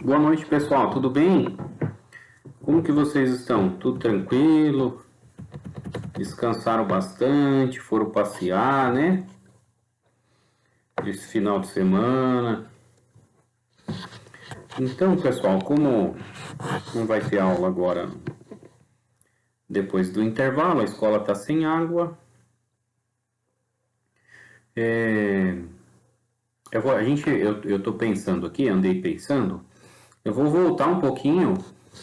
Boa noite, pessoal. Tudo bem? Como que vocês estão? Tudo tranquilo? Descansaram bastante? Foram passear, né? Esse final de semana. Então, pessoal, como não vai ter aula agora depois do intervalo, a escola está sem água. Eu tô pensando aqui, andei pensando. Eu vou voltar um pouquinho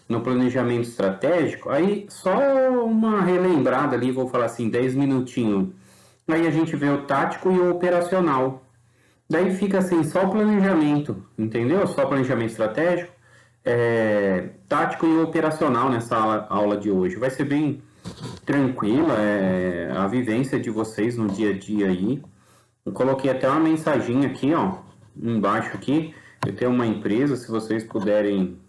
no planejamento estratégico, aí só uma relembrada ali, vou falar assim, 10 minutinhos. Aí a gente vê o tático e o operacional. Daí fica assim, só o planejamento, entendeu? Só o planejamento estratégico, tático e operacional nessa aula de hoje. Vai ser bem tranquila, a vivência de vocês no dia a dia aí. Eu coloquei até uma mensaginha aqui, ó, embaixo aqui. Eu tenho uma empresa, se vocês puderem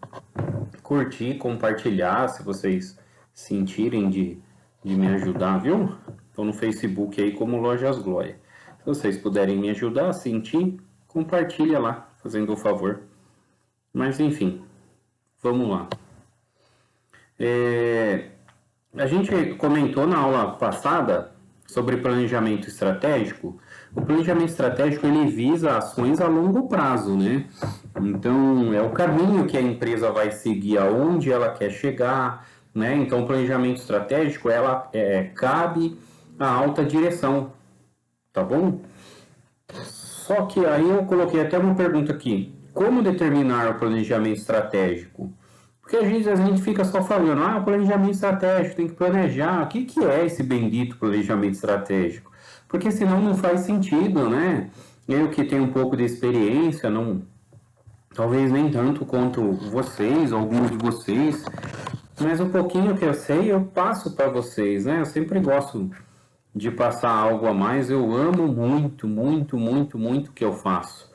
curtir, compartilhar, se vocês sentirem de me ajudar, viu? Estou no Facebook aí como Lojas Glória. Se vocês puderem me ajudar a sentir, compartilha lá, fazendo o favor. Mas enfim, vamos lá. A gente comentou na aula passada sobre planejamento estratégico. O planejamento estratégico ele visa ações a longo prazo, né? Então é o caminho que a empresa vai seguir, aonde ela quer chegar, né? Então o planejamento estratégico ela cabe à alta direção, tá bom? Só que aí eu coloquei até uma pergunta aqui: como determinar o planejamento estratégico? Porque às vezes a gente fica só falando, planejamento estratégico, tem que planejar. O que é esse bendito planejamento estratégico? Porque senão não faz sentido, né? Eu que tenho um pouco de experiência, não, talvez nem tanto quanto vocês, alguns de vocês, mas um pouquinho que eu sei eu passo para vocês, né? Eu sempre gosto de passar algo a mais, eu amo muito, muito, muito, muito o que eu faço.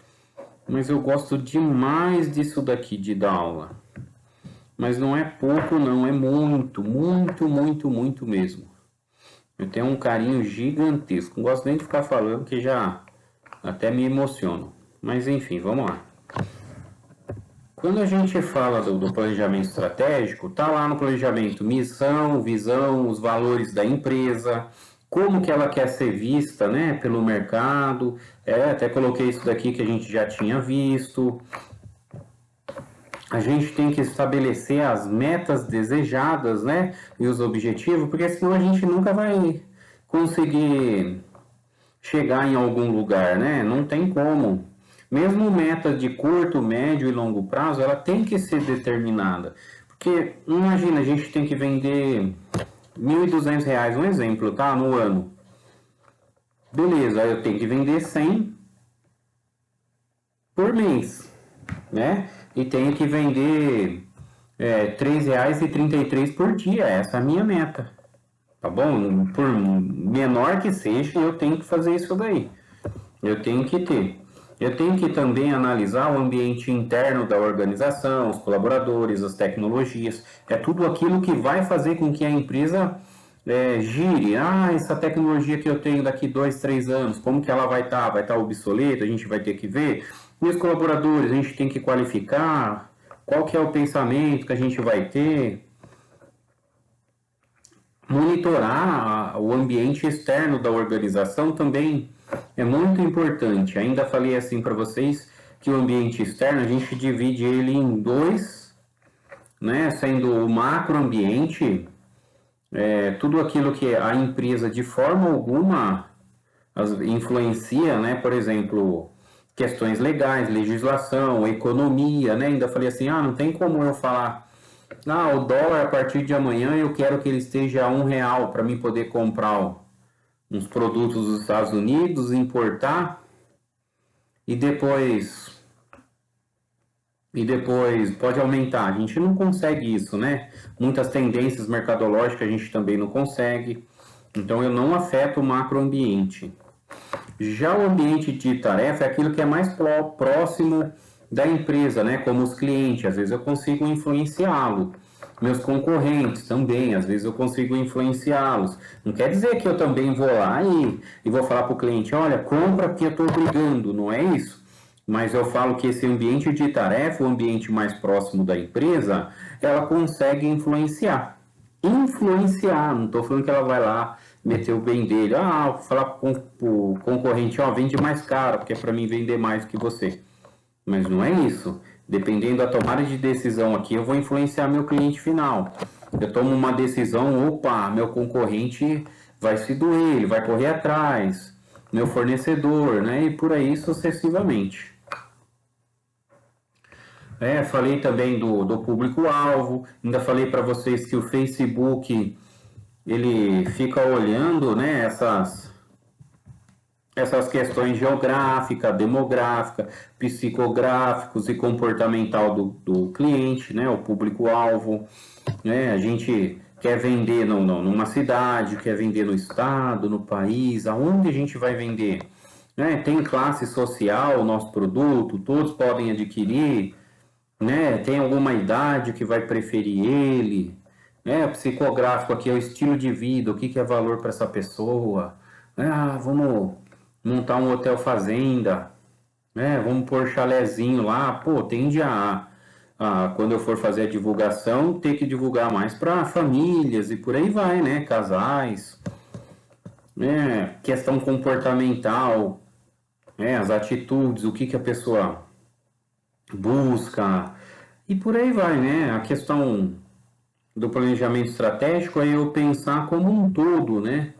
Mas eu gosto demais disso daqui, de dar aula. Mas não é pouco não, é muito, muito, muito, muito mesmo. Eu tenho um carinho gigantesco. Não gosto nem de ficar falando que já até me emociono. Mas enfim, vamos lá. Quando a gente fala do planejamento estratégico, tá lá no planejamento missão, visão, os valores da empresa, como que ela quer ser vista, né, pelo mercado. Até coloquei isso daqui que a gente já tinha visto. A gente tem que estabelecer as metas desejadas, né? E os objetivos, porque senão a gente nunca vai conseguir chegar em algum lugar, né? Não tem como. Mesmo meta de curto, médio e longo prazo, ela tem que ser determinada. Porque, imagina, a gente tem que vender R$ 1.200, um exemplo, tá? No ano. Beleza, eu tenho que vender 100 por mês, né? E tenho que vender R$ 3,33 por dia. Essa é a minha meta. Tá bom? Por menor que seja, eu tenho que fazer isso daí. Eu tenho que ter. Eu tenho que também analisar o ambiente interno da organização, os colaboradores, as tecnologias. É tudo aquilo que vai fazer com que a empresa gire. Essa tecnologia que eu tenho daqui 2, 3 anos, como que ela vai estar? Vai estar obsoleta? A gente vai ter que ver. E os colaboradores, a gente tem que qualificar. Qual que é o pensamento que a gente vai ter? Monitorar o ambiente externo da organização também é muito importante. Ainda falei assim para vocês que o ambiente externo a gente divide ele em dois, né? Sendo o macroambiente, tudo aquilo que a empresa de forma alguma influencia, né? Por exemplo, questões legais, legislação, economia, né? Ainda falei assim, não tem como eu falar o dólar a partir de amanhã eu quero que ele esteja a R$ 1 para mim poder comprar uns produtos dos Estados Unidos, importar e depois pode aumentar. A gente não consegue isso, né? Muitas tendências mercadológicas a gente também não consegue. Então eu não afeto o macroambiente. Já o ambiente de tarefa é aquilo que é mais próximo da empresa, né? Como os clientes, às vezes eu consigo influenciá-lo. Meus concorrentes também, às vezes eu consigo influenciá-los. Não quer dizer que eu também vou lá e vou falar para o cliente, olha, compra porque eu estou brigando, não é isso? mas eu falo que esse ambiente de tarefa, o ambiente mais próximo da empresa, ela consegue influenciar. Influenciar, não estou falando que ela vai lá meter o bem dele. Ah, falar para o concorrente, ó, vende mais caro, porque é para mim vender mais que você. Mas não é isso. Dependendo da tomada de decisão aqui, eu vou influenciar meu cliente final. Eu tomo uma decisão, opa, meu concorrente vai se doer, ele vai correr atrás, meu fornecedor, né? E por aí sucessivamente. Falei também do público-alvo, ainda falei para vocês que o Facebook ele fica olhando, né, essas questões geográfica, demográfica, psicográficos e comportamental do cliente, né, o público-alvo, né, a gente quer vender numa cidade, quer vender no estado, no país, aonde a gente vai vender? Né, tem classe social o nosso produto, todos podem adquirir, né? Tem alguma idade que vai preferir ele, né? O psicográfico aqui é o estilo de vida, o que que é valor para essa pessoa, né? Ah, vamos montar um hotel fazenda, né? Vamos pôr chalezinho lá, pô, tende quando eu for fazer a divulgação, ter que divulgar mais para famílias e por aí vai, né? Casais, né? Questão comportamental, né? As atitudes, o que que a pessoa busca, e por aí vai, né? A questão do planejamento estratégico é eu pensar como um todo, né?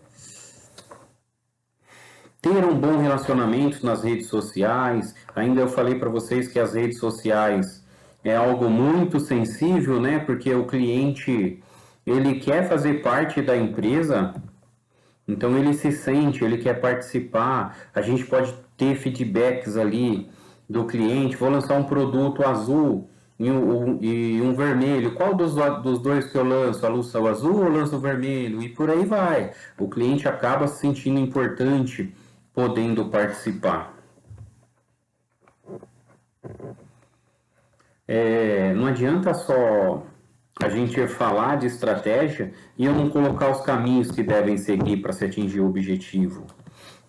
Ter um bom relacionamento nas redes sociais. Ainda eu falei para vocês que as redes sociais é algo muito sensível, né? Porque o cliente ele quer fazer parte da empresa, então ele se sente, ele quer participar. A gente pode ter feedbacks ali do cliente. Vou lançar um produto azul e um vermelho. Qual dos dois que eu lanço? A luz o azul ou lanço o vermelho? E por aí vai. O cliente acaba se sentindo importante, podendo participar. Não adianta só a gente falar de estratégia e eu não colocar os caminhos que devem seguir para se atingir o objetivo.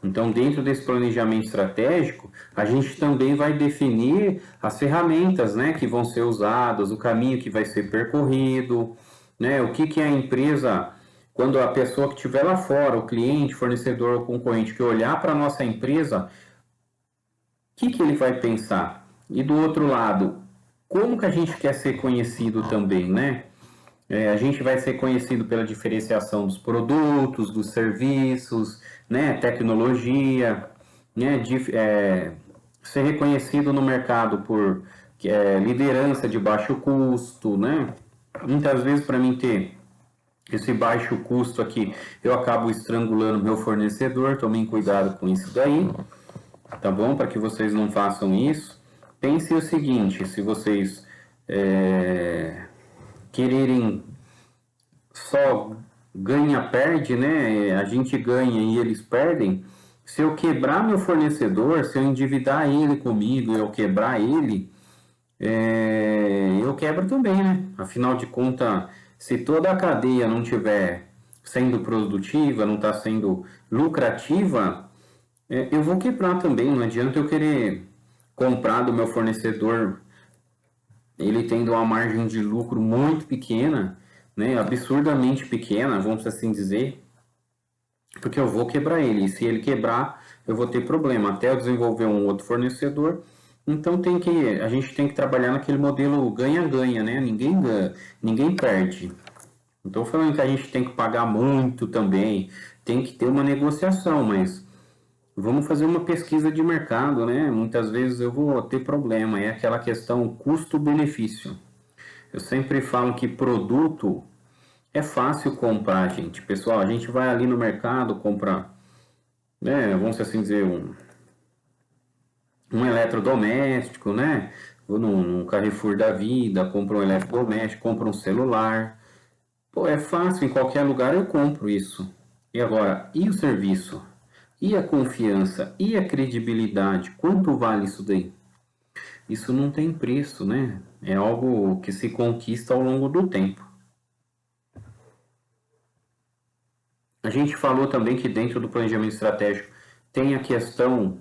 Então, dentro desse planejamento estratégico, a gente também vai definir as ferramentas, né, que vão ser usadas, o caminho que vai ser percorrido, né, o que que a empresa, quando a pessoa que estiver lá fora, o cliente, fornecedor ou concorrente, que olhar para a nossa empresa, o que que ele vai pensar? E do outro lado, como que a gente quer ser conhecido também, né? A gente vai ser conhecido pela diferenciação dos produtos, dos serviços, né, tecnologia, né, ser reconhecido no mercado por liderança de baixo custo, né? Muitas vezes para mim ter esse baixo custo aqui, eu acabo estrangulando meu fornecedor, tomem cuidado com isso daí, tá bom? Para que vocês não façam isso. Pense o seguinte, se vocês quererem só ganha-perde, né? A gente ganha e eles perdem. Se eu quebrar meu fornecedor, se eu endividar ele comigo, eu quebrar ele, eu quebro também, né? Afinal de contas, se toda a cadeia não estiver sendo produtiva, não está sendo lucrativa, eu vou quebrar também. Não adianta eu querer comprar do meu fornecedor ele tendo uma margem de lucro muito pequena, né, absurdamente pequena, vamos assim dizer, porque eu vou quebrar ele. E se ele quebrar, eu vou ter problema até eu desenvolver um outro fornecedor. Então a gente tem que trabalhar naquele modelo ganha-ganha, né? Ninguém perde. Não estou falando que a gente tem que pagar muito também, tem que ter uma negociação, mas vamos fazer uma pesquisa de mercado, né? Muitas vezes eu vou ter problema, é aquela questão custo-benefício. Eu sempre falo que produto é fácil comprar, gente. Pessoal, a gente vai ali no mercado comprar, né? Vamos assim dizer, um eletrodoméstico, né? Vou num Carrefour da vida, compro um eletrodoméstico, compro um celular. Pô, é fácil, em qualquer lugar eu compro isso. E agora, e o serviço? E a confiança? E a credibilidade? Quanto vale isso daí? Isso não tem preço, né? É algo que se conquista ao longo do tempo. A gente falou também que dentro do planejamento estratégico tem a questão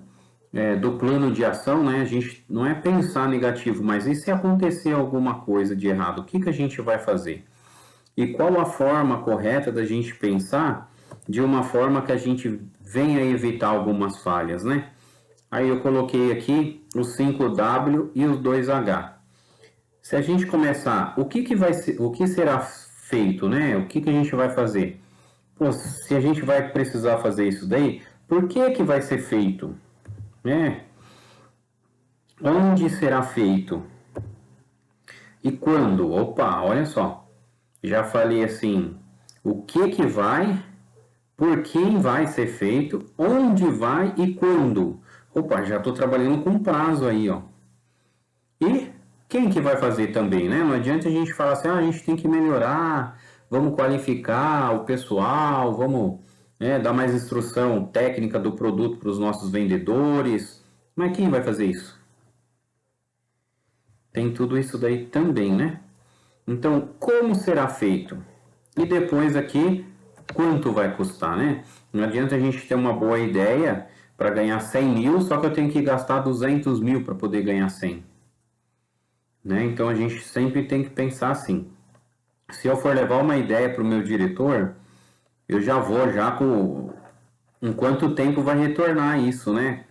do plano de ação, né? A gente não é pensar negativo, mas e se acontecer alguma coisa de errado, o que que a gente vai fazer? E qual a forma correta da gente pensar de uma forma que a gente venha evitar algumas falhas, né? Aí eu coloquei aqui os 5W e os 2H. Se a gente começar, o que que vai ser, o que será feito, né? O que que a gente vai fazer? Pô, se a gente vai precisar fazer isso daí, por que que vai ser feito, né? Onde será feito? E quando? Opa, olha só. Já falei assim, o que que vai, por quem vai ser feito, onde vai e quando. Opa, já estou trabalhando com prazo aí, ó. E quem que vai fazer também, né? Não adianta a gente falar assim, a gente tem que melhorar, vamos qualificar o pessoal, vamos, né, dar mais instrução técnica do produto para os nossos vendedores. Mas quem vai fazer isso? Tem tudo isso daí também, né? Então, como será feito? E depois aqui, quanto vai custar, né? Não adianta a gente ter uma boa ideia para ganhar 100 mil, só que eu tenho que gastar 200 mil para poder ganhar 100. Né? Então a gente sempre tem que pensar assim. Se eu for levar uma ideia para o meu diretor, eu já vou já com em quanto tempo vai retornar isso, né?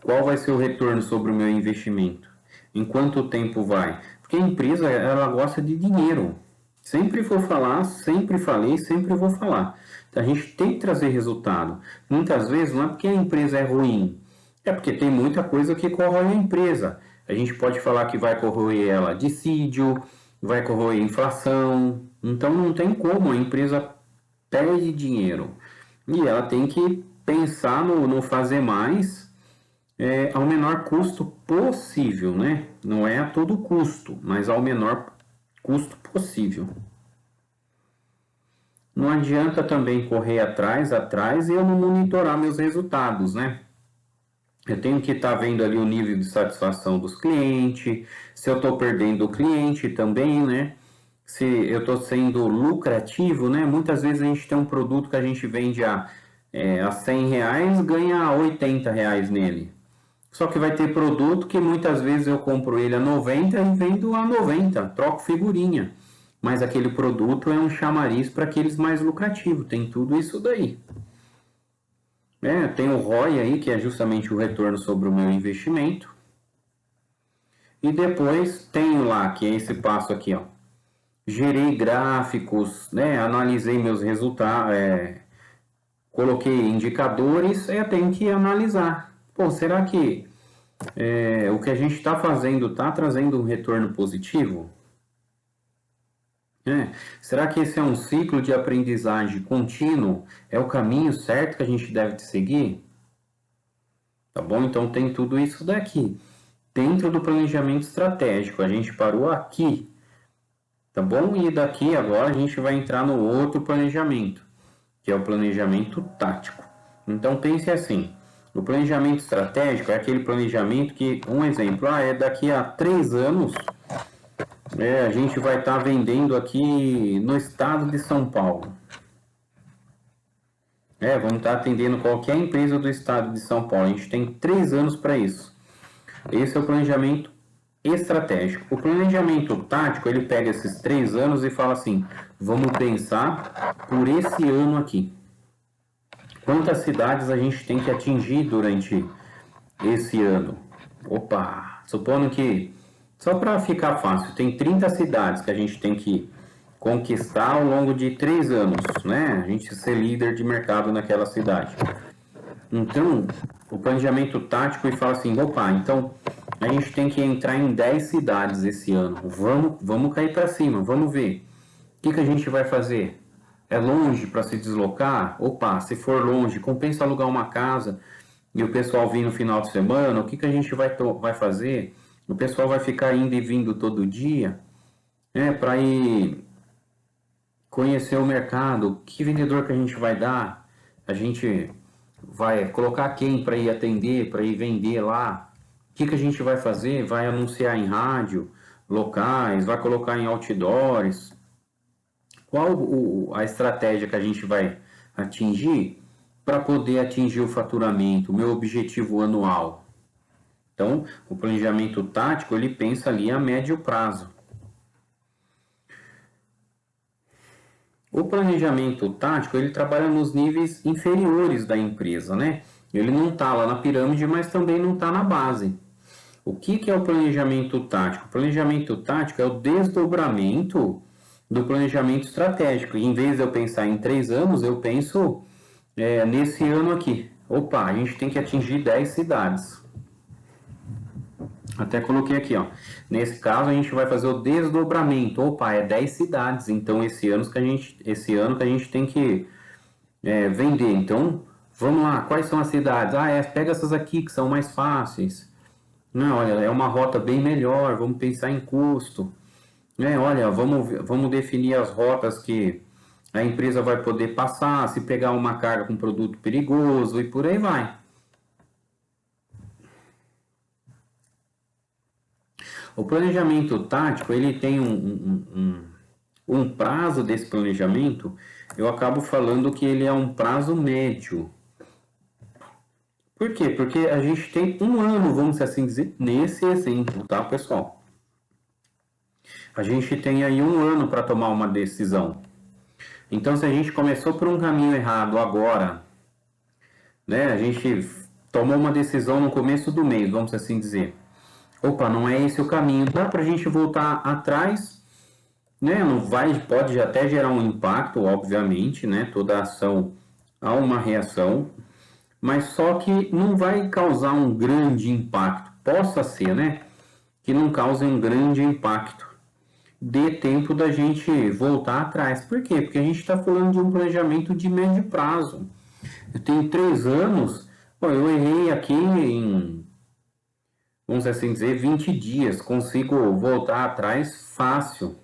Qual vai ser o retorno sobre o meu investimento? Em quanto tempo vai? Porque a empresa, ela gosta de dinheiro. Sempre vou falar, sempre falei, sempre vou falar. Então, a gente tem que trazer resultado. Muitas vezes não é porque a empresa é ruim, é porque tem muita coisa que corrói a empresa. A gente pode falar que vai corroer ela dissídio, vai corroer inflação. Então não tem como, a empresa perde dinheiro. E ela tem que pensar no fazer mais ao menor custo possível, né? Não é a todo custo, mas ao menor custo possível. Não adianta também correr atrás e eu não monitorar meus resultados, né? Eu tenho que estar vendo ali o nível de satisfação dos clientes, se eu estou perdendo o cliente também, né? Se eu estou sendo lucrativo, né? Muitas vezes a gente tem um produto que a gente vende a 100 reais, ganha 80 reais nele. Só que vai ter produto que muitas vezes eu compro ele a 90 e vendo a 90, troco figurinha. Mas aquele produto é um chamariz para aqueles mais lucrativos, tem tudo isso daí. Tem o ROI aí, que é justamente o retorno sobre o meu investimento. E depois tenho lá, que é esse passo aqui, ó. Gerei gráficos, né? Analisei meus resultados, coloquei indicadores, eu tenho que analisar. Pô, será que o que a gente está fazendo está trazendo um retorno positivo? Será que esse é um ciclo de aprendizagem contínuo? É o caminho certo que a gente deve seguir? Tá bom? Então tem tudo isso daqui. Dentro do planejamento estratégico, a gente parou aqui, tá bom? E daqui agora a gente vai entrar no outro planejamento, que é o planejamento tático. Então pense assim, o planejamento estratégico é aquele planejamento que, um exemplo, é daqui a 3 anos a gente vai estar vendendo aqui no estado de São Paulo. Vamos estar atendendo qualquer empresa do estado de São Paulo. A gente tem 3 anos para isso. Esse é o planejamento estratégico. O planejamento tático, ele pega esses 3 anos e fala assim, vamos pensar por esse ano aqui. Quantas cidades a gente tem que atingir durante esse ano? Opa, supondo que, só para ficar fácil, tem 30 cidades que a gente tem que conquistar ao longo de 3 anos, né? A gente ser líder de mercado naquela cidade. Então, o planejamento tático e fala assim, opa, então a gente tem que entrar em 10 cidades esse ano. Vamos cair para cima, vamos ver. O que a gente vai fazer? É longe para se deslocar? Opa, se for longe, compensa alugar uma casa e o pessoal vir no final de semana? O que a gente vai fazer? O pessoal vai ficar indo e vindo todo dia, para ir conhecer o mercado, que vendedor que a gente vai dar, a gente vai colocar quem para ir atender, para ir vender lá, o que a gente vai fazer? Vai anunciar em rádio, locais, vai colocar em outdoors, qual a estratégia que a gente vai atingir? para poder atingir o faturamento, o meu objetivo anual? Então, o planejamento tático, ele pensa ali a médio prazo. O planejamento tático, ele trabalha nos níveis inferiores da empresa, né? Ele não está lá na pirâmide, mas também não está na base. O que é o planejamento tático? O planejamento tático é o desdobramento do planejamento estratégico. E em vez de eu pensar em 3 anos, eu penso nesse ano aqui. Opa, a gente tem que atingir 10 cidades. Até coloquei aqui, ó. Nesse caso, a gente vai fazer o desdobramento. Opa, é 10 cidades. Então, esse ano que a gente tem que vender. Então, vamos lá. Quais são as cidades? Pega essas aqui que são mais fáceis. Não, olha, é uma rota bem melhor. Vamos pensar em custo. Olha, vamos definir as rotas que a empresa vai poder passar. Se pegar uma carga com produto perigoso e por aí vai. O planejamento tático, ele tem um prazo desse planejamento, eu acabo falando que ele é um prazo médio. Por quê? Porque a gente tem um ano, vamos assim dizer, nesse exemplo, tá, pessoal? A gente tem aí um ano para tomar uma decisão. Então, se a gente começou por um caminho errado agora, né, a gente tomou uma decisão no começo do mês, vamos assim dizer. Opa, não é esse o caminho. Dá para a gente voltar atrás, né? Não vai, pode até gerar um impacto, obviamente, né? Toda ação há uma reação, mas só que não vai causar um grande impacto. Possa ser, né? Que não cause um grande impacto. Dê tempo da gente voltar atrás. Por quê? Porque a gente está falando de um planejamento de médio prazo. Eu tenho 3 anos, eu errei aqui em, vamos assim dizer, 20 dias. Consigo voltar atrás fácil.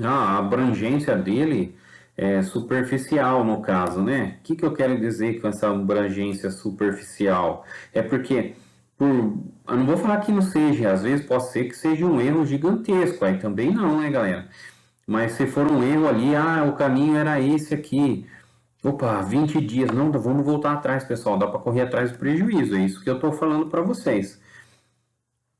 A abrangência dele é superficial, no caso, né? O que eu quero dizer com essa abrangência superficial? É porque, eu não vou falar que não seja, às vezes pode ser que seja um erro gigantesco, aí também não, né, galera? Mas se for um erro ali, o caminho era esse aqui. Opa, 20 dias, não, vamos voltar atrás, pessoal, dá para correr atrás do prejuízo, é isso que eu estou falando para vocês.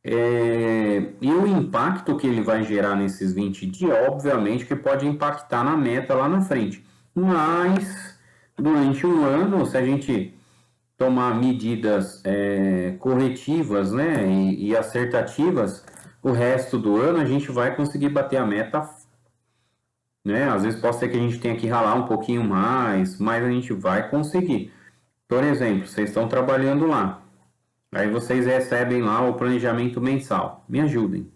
E o impacto que ele vai gerar nesses 20 dias, obviamente que pode impactar na meta lá na frente. Mas, durante um ano, se a gente tomar medidas corretivas, né, e acertativas, o resto do ano a gente vai conseguir bater a meta, né? Às vezes pode ser que a gente tenha que ralar um pouquinho mais, mas a gente vai conseguir. Por exemplo, vocês estão trabalhando lá. Aí vocês recebem lá o planejamento mensal. Me ajudem.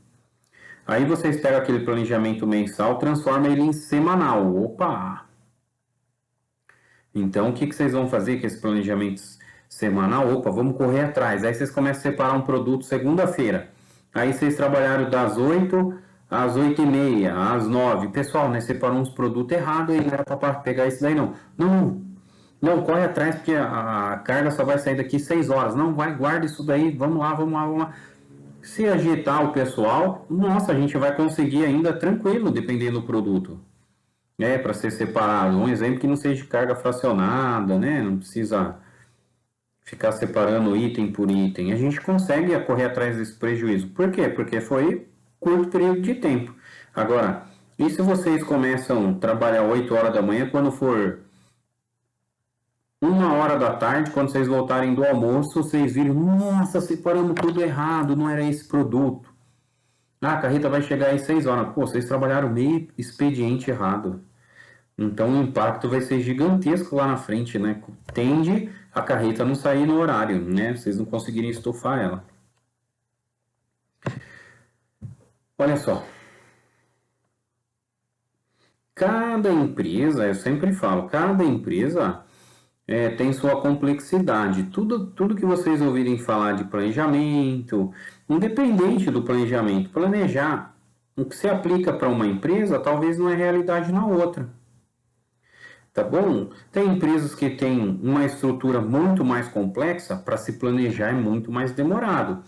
Aí vocês pegam aquele planejamento mensal, transformam ele em semanal. Opa! Então, o que vocês vão fazer com esse planejamento semanal? Opa, vamos correr atrás. Aí vocês começam a separar um produto segunda-feira. Aí vocês trabalharam das 8 às 8h30, às 9. Pessoal, né? Separou uns produtos errados e não era para pegar isso daí não. Não, corre atrás porque a carga só vai sair daqui 6 horas. Não, vai, guarda isso daí, vamos lá. Se agitar o pessoal, nossa, a gente vai conseguir ainda tranquilo, dependendo do produto. Para ser separado. Um exemplo que não seja de carga fracionada, né? Não precisa ficar separando item por item. A gente consegue correr atrás desse prejuízo. Por quê? Porque foi curto período de tempo. Agora, e se vocês começam a trabalhar 8 horas da manhã, quando for 1 hora da tarde, quando vocês voltarem do almoço, vocês viram, nossa, separamos tudo errado, não era esse produto. A carreta vai chegar às 6 horas. Pô, vocês trabalharam meio expediente errado. Então o impacto vai ser gigantesco lá na frente, né? Tende a carreta não sair no horário, né? Vocês não conseguirem estufar ela. Olha só. Cada empresa, eu sempre falo, cada empresa tem sua complexidade. Tudo que vocês ouvirem falar de planejamento, independente do planejamento, planejar o que se aplica para uma empresa, talvez não é realidade na outra. Tá bom? Tem empresas que têm uma estrutura muito mais complexa, para se planejar é muito mais demorado.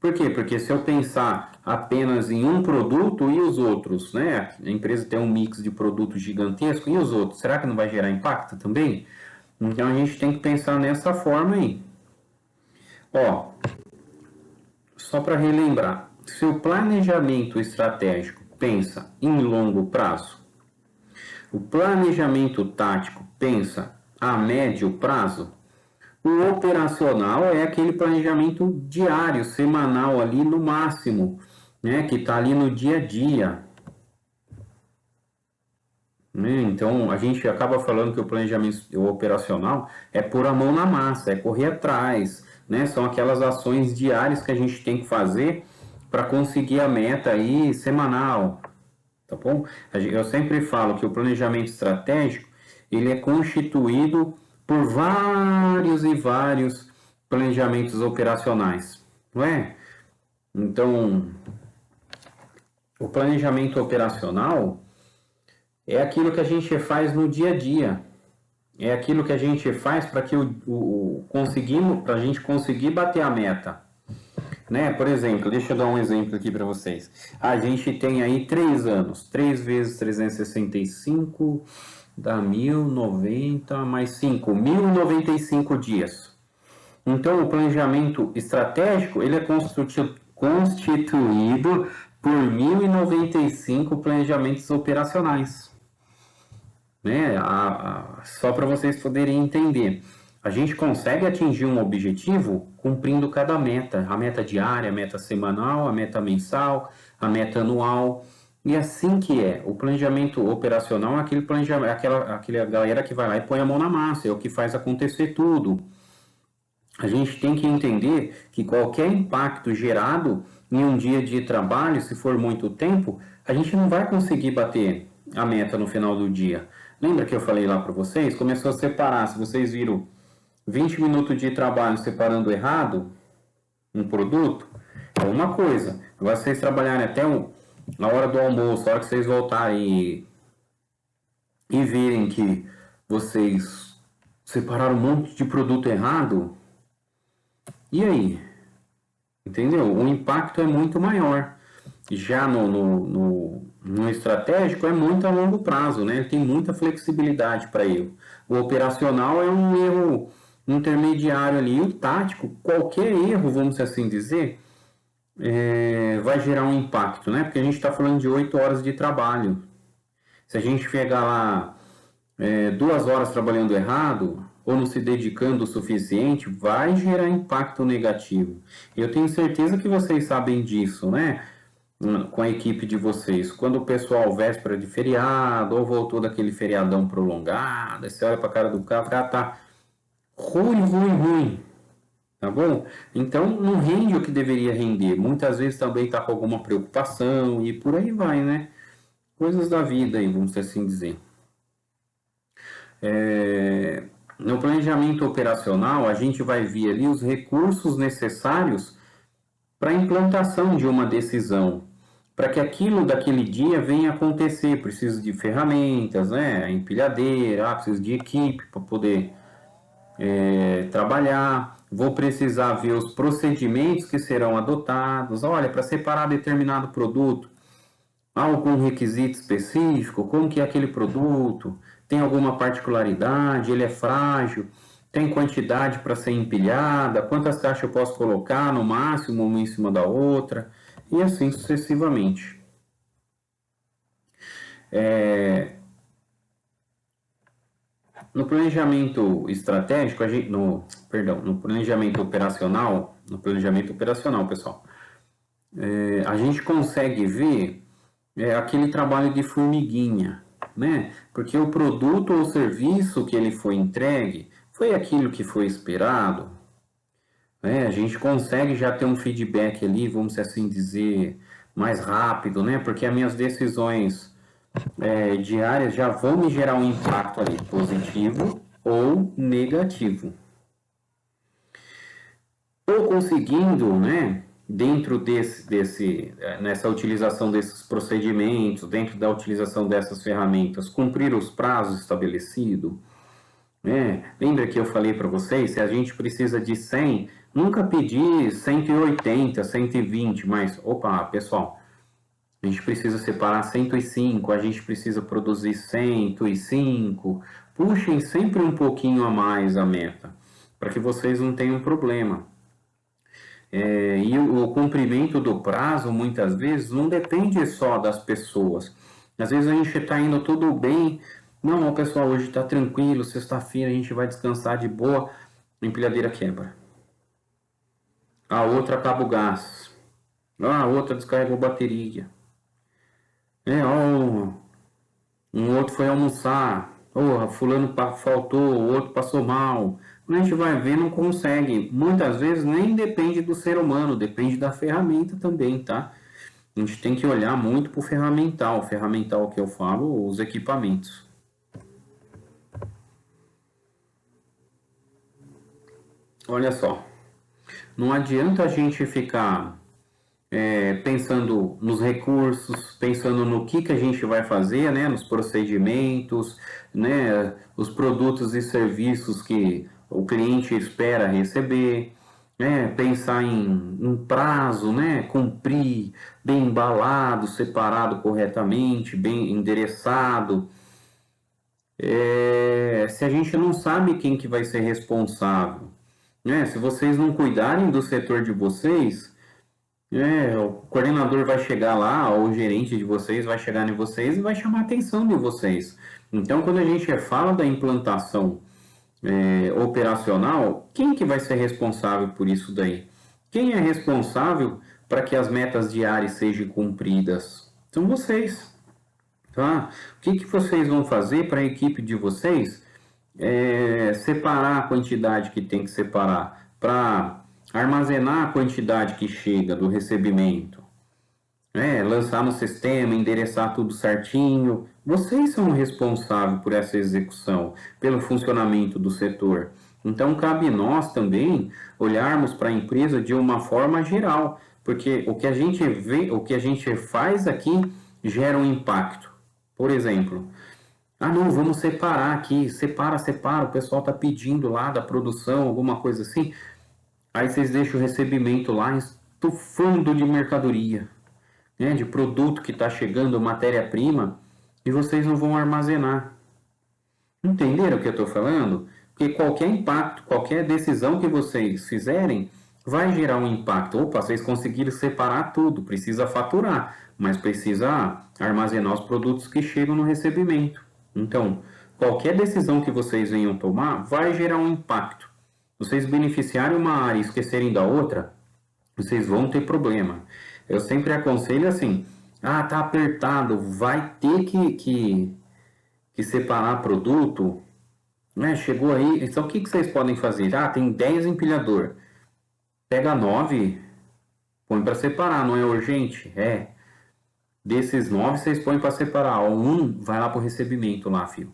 Por quê? Porque se eu pensar apenas em um produto e os outros, né? A empresa tem um mix de produtos gigantesco e os outros, será que não vai gerar impacto também? Então a gente tem que pensar nessa forma aí. Ó, só para relembrar, se o planejamento estratégico pensa em longo prazo, o planejamento tático pensa a médio prazo, o operacional é aquele planejamento diário, semanal ali no máximo, né, que está ali no dia a dia. Né? Então a gente acaba falando que o planejamento operacional é pôr a mão na massa, é correr atrás, né? São aquelas ações diárias que a gente tem que fazer para conseguir a meta aí semanal, tá bom? Eu sempre falo que o planejamento estratégico ele é constituído por vários e vários planejamentos operacionais, não é? Então, o planejamento operacional é aquilo que a gente faz no dia a dia, é aquilo que a gente faz para que conseguimos, para a gente conseguir bater a meta. Né? Por exemplo, deixa eu dar um exemplo aqui para vocês. A gente tem aí 3 anos. 3 vezes 365 dá 1090 mais 5, 1095 dias. Então, o planejamento estratégico ele é constituído por 1095 planejamentos operacionais. Né? Só para vocês poderem entender. A gente consegue atingir um objetivo cumprindo cada meta, a meta diária, a meta semanal, a meta mensal, a meta anual. E assim que é. O planejamento operacional é aquele planejamento, aquela galera que vai lá e põe a mão na massa, é o que faz acontecer tudo. A gente tem que entender que qualquer impacto gerado em um dia de trabalho, se for muito tempo, a gente não vai conseguir bater a meta no final do dia. Lembra que eu falei lá para vocês? Começou a separar, se vocês viram 20 minutos de trabalho separando errado um produto, é uma coisa. Agora, se vocês trabalharem até na hora do almoço, a hora que vocês voltarem e verem que vocês separaram um monte de produto errado, e aí? Entendeu? O impacto é muito maior. Já no estratégico é muito a longo prazo, né? Ele tem muita flexibilidade para erro. O operacional é um erro intermediário ali. E o tático, qualquer erro, vamos assim dizer, vai gerar um impacto, né? Porque a gente está falando de 8 horas de trabalho. Se a gente pegar lá 2 horas trabalhando errado, ou não se dedicando o suficiente, vai gerar impacto negativo. Eu tenho certeza que vocês sabem disso, né? Com a equipe de vocês. Quando o pessoal véspera de feriado, ou voltou daquele feriadão prolongado, aí você olha para a cara do cara, o cara tá ruim, ruim, ruim. Tá bom? Então não rende o que deveria render. Muitas vezes também está com alguma preocupação e por aí vai, né? Coisas da vida aí, vamos assim dizer. No planejamento operacional, a gente vai ver ali os recursos necessários para a implantação de uma decisão, para que aquilo daquele dia venha acontecer. Preciso de ferramentas, né? Empilhadeira, preciso de equipe para poder trabalhar. Vou precisar ver os procedimentos que serão adotados. Olha, para separar determinado produto, há algum requisito específico? Como que é aquele produto? Tem alguma particularidade? Ele é frágil? Tem quantidade para ser empilhada? Quantas caixas eu posso colocar no máximo, uma em cima da outra? E assim sucessivamente. No planejamento estratégico, no planejamento operacional, pessoal, a gente consegue ver aquele trabalho de formiguinha, né? Porque o produto ou serviço que ele foi entregue foi aquilo que foi esperado, né? A gente consegue já ter um feedback ali, vamos assim dizer, mais rápido, né? Porque as minhas decisões diárias já vão me gerar um impacto ali, positivo ou negativo. Ou conseguindo, né? Dentro nessa utilização desses procedimentos, dentro da utilização dessas ferramentas, cumprir os prazos estabelecidos. Né? Lembra que eu falei para vocês, se a gente precisa de 100, nunca pedir 180, 120, mas, opa, pessoal, a A gente precisa separar 105, a gente precisa produzir 105. Puxem sempre um pouquinho a mais a meta, para que vocês não tenham problema. E o cumprimento do prazo, muitas vezes, não depende só das pessoas. Às vezes a gente está indo tudo bem, não, o pessoal hoje está tranquilo, sexta-feira a gente vai descansar de boa, a empilhadeira quebra. A outra acaba o gás. A outra descarregou bateria. Ó, um outro foi almoçar. Fulano faltou, o outro passou mal. Quando a gente vai ver, não consegue. Muitas vezes nem depende do ser humano, depende da ferramenta também, tá? A gente tem que olhar muito pro ferramental. Ferramental que eu falo, os equipamentos. Olha só, não adianta a gente ficar pensando nos recursos, pensando no que a gente vai fazer, né, nos procedimentos, né, os produtos e serviços que o cliente espera receber, né, pensar em prazo, né, cumprir, bem embalado, separado corretamente, bem endereçado. Se a gente não sabe quem que vai ser responsável, né, se vocês não cuidarem do setor de vocês, o coordenador vai chegar lá, ou o gerente de vocês vai chegar em vocês e vai chamar a atenção de vocês. Então, quando a gente fala da implantação operacional, quem que vai ser responsável por isso daí? Quem é responsável para que as metas diárias sejam cumpridas? São vocês, tá? O que vocês vão fazer para a equipe de vocês separar a quantidade que tem que separar, para armazenar a quantidade que chega do recebimento, lançar no sistema, endereçar tudo certinho. Vocês são responsáveis por essa execução, pelo funcionamento do setor. Então, cabe nós também olharmos para a empresa de uma forma geral, porque o que a gente vê, o que a gente faz aqui gera um impacto. Por exemplo, não, vamos separar aqui, separa, o pessoal está pedindo lá da produção, alguma coisa assim. Aí vocês deixam o recebimento lá estufando de mercadoria, né, de produto que está chegando, matéria-prima, e vocês não vão armazenar. Entenderam o que eu estou falando? Porque qualquer impacto, qualquer decisão que vocês fizerem, vai gerar um impacto. Opa, vocês conseguiram separar tudo, precisa faturar, mas precisa armazenar os produtos que chegam no recebimento. Então, qualquer decisão que vocês venham tomar vai gerar um impacto. Vocês beneficiarem uma área e esquecerem da outra, vocês vão ter problema. Eu sempre aconselho assim, tá apertado, vai ter que separar produto, né? Chegou aí, então o que vocês podem fazer? Tem 10 empilhador, pega 9, põe para separar, não é urgente? Desses 9 vocês põem para separar, um vai lá para o recebimento lá, filho.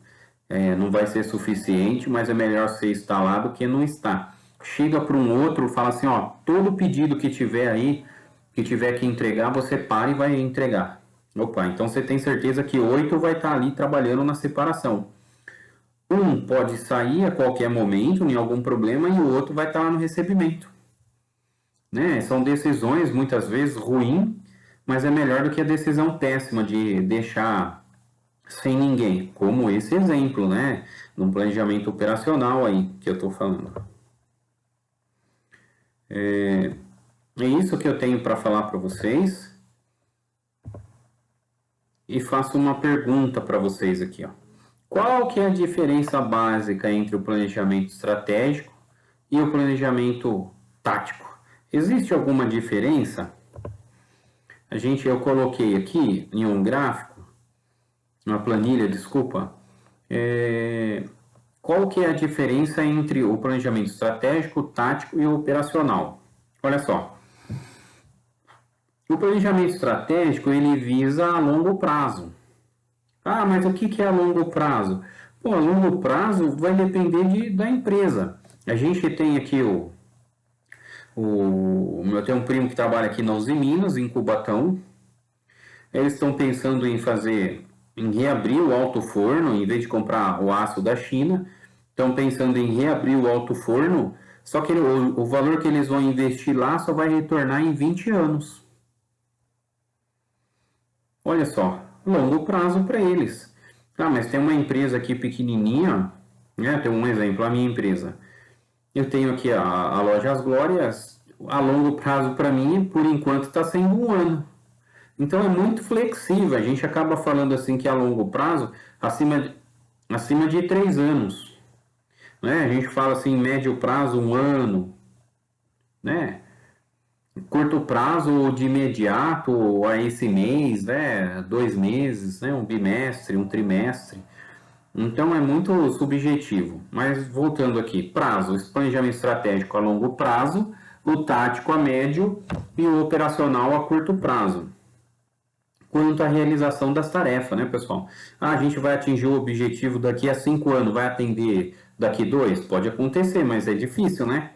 Não vai ser suficiente, mas é melhor você estar lá do que não estar. Chega para um outro, fala assim, todo pedido que tiver aí, que tiver que entregar, você para e vai entregar. Opa, então você tem certeza que 8 vai estar ali trabalhando na separação. Um pode sair a qualquer momento, em algum problema, e o outro vai estar lá no recebimento. Né? São decisões, muitas vezes, ruins, mas é melhor do que a decisão péssima de deixar sem ninguém, como esse exemplo, né? Num planejamento operacional aí que eu estou falando. É isso que eu tenho para falar para vocês. E faço uma pergunta para vocês aqui, ó. Qual que é a diferença básica entre o planejamento estratégico e o planejamento tático? Existe alguma diferença? Eu coloquei aqui em um gráfico, uma planilha, desculpa, qual que é a diferença entre o planejamento estratégico, tático e o operacional? Olha só. O planejamento estratégico, ele visa a longo prazo. Mas o que é a longo prazo? A longo prazo vai depender da empresa. A gente tem aqui eu tenho um primo que trabalha aqui na Uzi Minas, em Cubatão. Eles estão pensando em reabrir o alto forno, em vez de comprar o aço da China. Estão pensando em reabrir o alto forno, só que o valor que eles vão investir lá só vai retornar em 20 anos. Olha só, longo prazo para eles. Ah, mas tem uma empresa aqui pequenininha, né? Tem um exemplo, a minha empresa. Eu tenho aqui a loja As Glórias, a longo prazo para mim, por enquanto, está sendo um ano. Então é muito flexível, a gente acaba falando assim que a longo prazo, acima de 3 anos. Né? A gente fala assim, médio prazo, um ano, né? Curto prazo de imediato a esse mês, né? 2 meses, né? Um bimestre, um trimestre. Então é muito subjetivo. Mas voltando aqui, prazo, esse planejamento estratégico a longo prazo, o tático a médio e o operacional a curto prazo. Quanto à realização das tarefas, né, pessoal? Ah, a gente vai atingir o objetivo daqui a 5 anos, vai atender daqui 2? Pode acontecer, mas é difícil, né?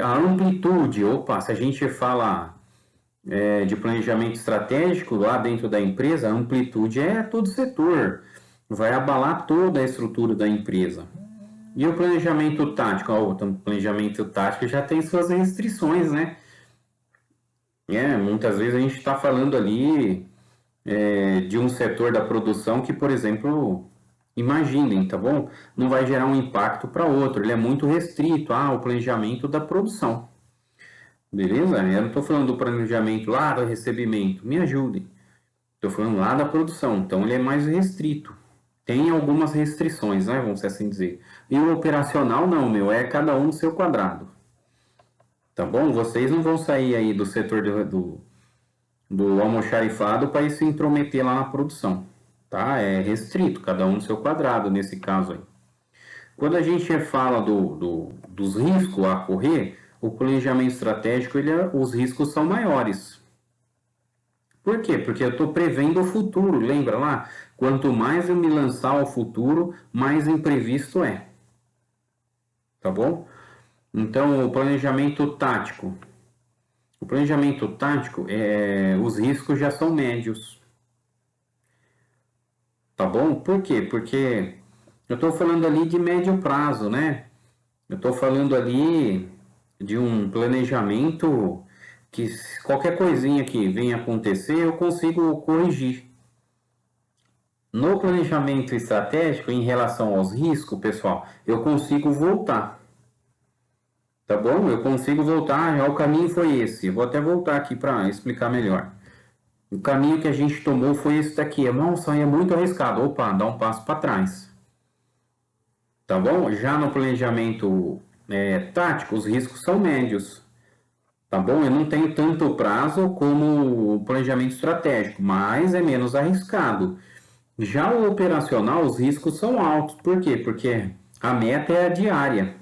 A amplitude, opa, se a gente fala de planejamento estratégico lá dentro da empresa, a amplitude é todo setor, vai abalar toda a estrutura da empresa. E o planejamento tático? O planejamento tático já tem suas restrições, né? Muitas vezes a gente está falando ali de um setor da produção que, por exemplo, imaginem, tá bom? Não vai gerar um impacto para outro, ele é muito restrito ao planejamento da produção. Beleza? Eu não estou falando do planejamento lá do recebimento, me ajudem. Estou falando lá da produção, então ele é mais restrito. Tem algumas restrições, né? Vamos assim dizer. E o operacional não, meu, é cada um no seu quadrado. Tá bom? Vocês não vão sair aí do setor do almoxarifado para se intrometer lá na produção. Tá? É restrito, cada um no seu quadrado nesse caso aí. Quando a gente fala dos riscos a correr, o planejamento estratégico, os riscos são maiores. Por quê? Porque eu estou prevendo o futuro, lembra lá? Quanto mais eu me lançar ao futuro, mais imprevisto é. Tá bom? Então, o planejamento tático. O planejamento tático, os riscos já são médios. Tá bom? Por quê? Porque eu estou falando ali de médio prazo, né? Eu estou falando ali de um planejamento que qualquer coisinha que venha acontecer eu consigo corrigir. No planejamento estratégico, em relação aos riscos, pessoal, eu consigo voltar. Tá bom? Eu consigo voltar, já o caminho foi esse. Eu vou até voltar aqui para explicar melhor. O caminho que a gente tomou foi esse daqui. Nossa, é muito arriscado. Opa, dá um passo para trás. Tá bom? Já no planejamento tático, os riscos são médios. Tá bom? Eu não tenho tanto prazo como o planejamento estratégico, mas é menos arriscado. Já o operacional, os riscos são altos. Por quê? Porque a meta é a diária.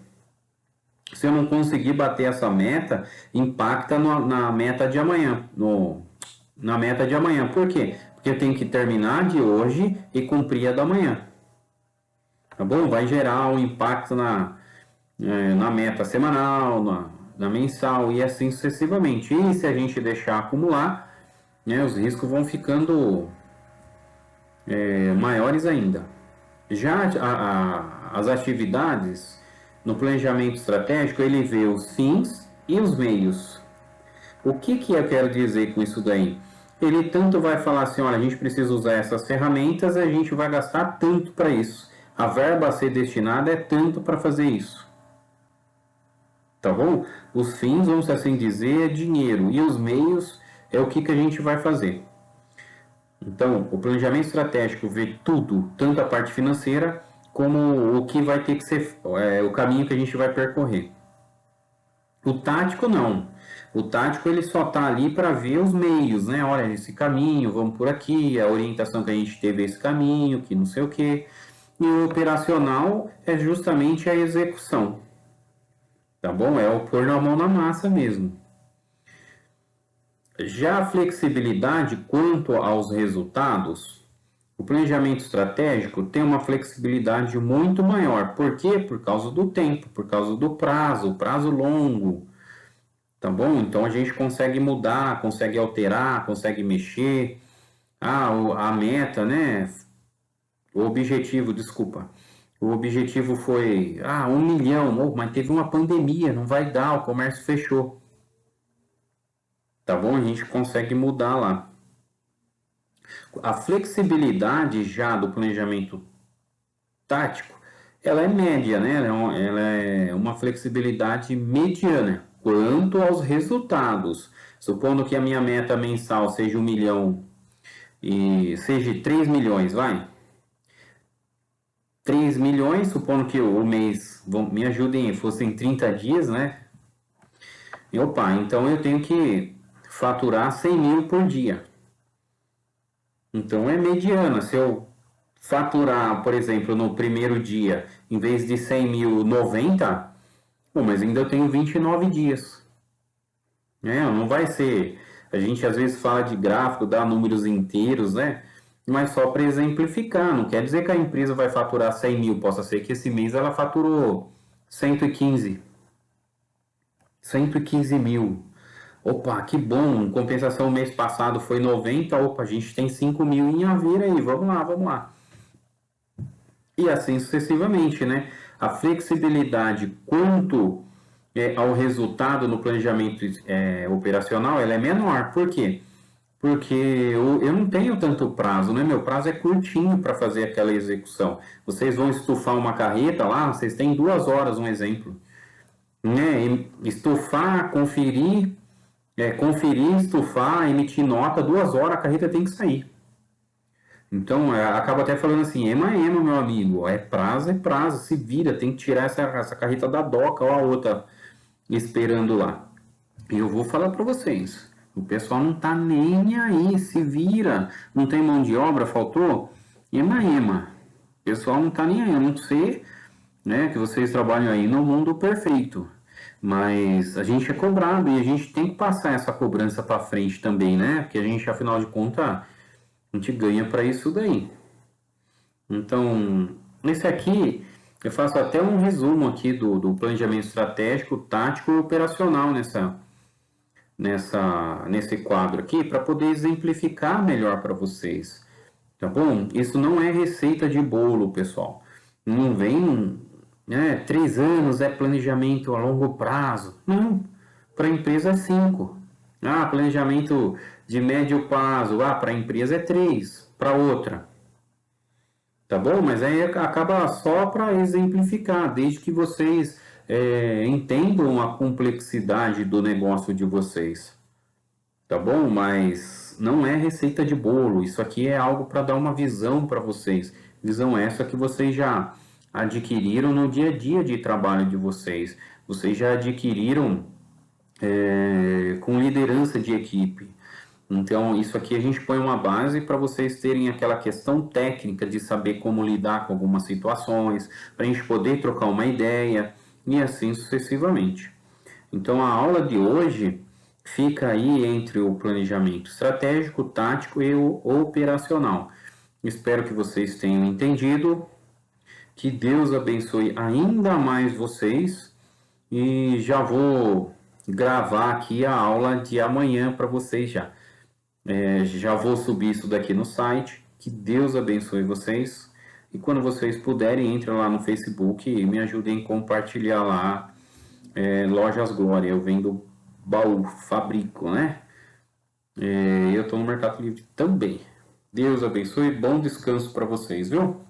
Se eu não conseguir bater essa meta, impacta na meta de amanhã. Na meta de amanhã. Por quê? Porque eu tenho que terminar de hoje e cumprir a da manhã. Tá bom? Vai gerar um impacto na meta semanal, na mensal e assim sucessivamente. E se a gente deixar acumular, né, os riscos vão ficando maiores ainda. Já as atividades no planejamento estratégico, ele vê os fins e os meios. O que eu quero dizer com isso daí? Ele tanto vai falar assim, olha, a gente precisa usar essas ferramentas e a gente vai gastar tanto para isso. A verba a ser destinada é tanto para fazer isso. Tá bom? Os fins, vamos assim dizer, é dinheiro e os meios é o que a gente vai fazer. Então, o planejamento estratégico vê tudo, tanto a parte financeira como o que vai ter que ser, o caminho que a gente vai percorrer. O tático não. O tático ele só está ali para ver os meios, né? Olha, esse caminho, vamos por aqui, a orientação que a gente teve é esse caminho, que não sei o que. E o operacional é justamente a execução. Tá bom? É o pôr na mão na massa mesmo. Já a flexibilidade quanto aos resultados, o planejamento estratégico tem uma flexibilidade muito maior. Por quê? Por causa do tempo, por causa do prazo longo. Tá bom? Então a gente consegue mudar, consegue alterar, consegue mexer. A meta, né? O objetivo, desculpa. O objetivo foi 1 milhão, mas teve uma pandemia, não vai dar, o comércio fechou. Tá bom? A gente consegue mudar lá. A flexibilidade já do planejamento tático, ela é média, né? Ela é uma flexibilidade mediana quanto aos resultados. Supondo que a minha meta mensal seja 1 milhão e seja 3 milhões, vai. 3 milhões, supondo que o mês, me ajudem, fossem 30 dias, né? E, opa, então eu tenho que faturar 100 mil por dia. Então é mediana. Se eu faturar, por exemplo, no primeiro dia, em vez de 100 mil, 90, bom, mas ainda eu tenho 29 dias. Né? Não vai ser. A gente às vezes fala de gráfico, dá números inteiros, né? Mas só para exemplificar. Não quer dizer que a empresa vai faturar 100 mil. Possa ser que esse mês ela faturou 115. 115 mil. Opa, que bom. Compensação, mês passado foi 90. Opa, a gente tem 5 mil em Avira aí. Vamos lá, vamos lá. E assim sucessivamente, né? A flexibilidade quanto ao resultado no planejamento operacional, ela é menor. Por quê? Porque eu não tenho tanto prazo, né? Meu prazo é curtinho para fazer aquela execução. Vocês vão estufar uma carreta lá, vocês têm 2 horas, um exemplo. Né? Estufar, conferir, estufar, emitir nota, 2 horas, a carreta tem que sair. Então, acaba até falando assim, ema, meu amigo, é prazo, se vira, tem que tirar essa carreta da doca ou a outra esperando lá. E eu vou falar para vocês, o pessoal não tá nem aí, se vira, não tem mão de obra, faltou? Ema. O pessoal não tá nem aí, eu não sei, né, que vocês trabalham aí no mundo perfeito. Mas a gente é cobrado e a gente tem que passar essa cobrança para frente também, né? Porque a gente, afinal de contas, a gente ganha para isso daí. Então, esse aqui, eu faço até um resumo aqui do planejamento estratégico, tático e operacional nesse quadro aqui, para poder exemplificar melhor para vocês. Tá bom? Isso não é receita de bolo, pessoal. Não vem, né? 3 anos é planejamento a longo prazo. Não. Para a empresa é 5. Ah, planejamento de médio prazo. Ah, para a empresa é 3. Para outra. Tá bom? Mas aí acaba só para exemplificar, desde que vocês entendam a complexidade do negócio de vocês. Tá bom? Mas não é receita de bolo. Isso aqui é algo para dar uma visão para vocês. Visão essa que vocês já adquiriram no dia a dia de trabalho de vocês. Vocês já adquiriram com liderança de equipe. Então, isso aqui a gente põe uma base para vocês terem aquela questão técnica de saber como lidar com algumas situações, para a gente poder trocar uma ideia e assim sucessivamente. Então, a aula de hoje fica aí entre o planejamento estratégico, tático e o operacional. Espero que vocês tenham entendido, que Deus abençoe ainda mais vocês e já vou gravar aqui a aula de amanhã para vocês já. Já vou subir isso daqui no site. Que Deus abençoe vocês. E quando vocês puderem, entrem lá no Facebook e me ajudem a compartilhar lá. Lojas Glória, eu vendo baú, fabrico, né? Eu estou no Mercado Livre também. Deus abençoe, bom descanso para vocês, viu?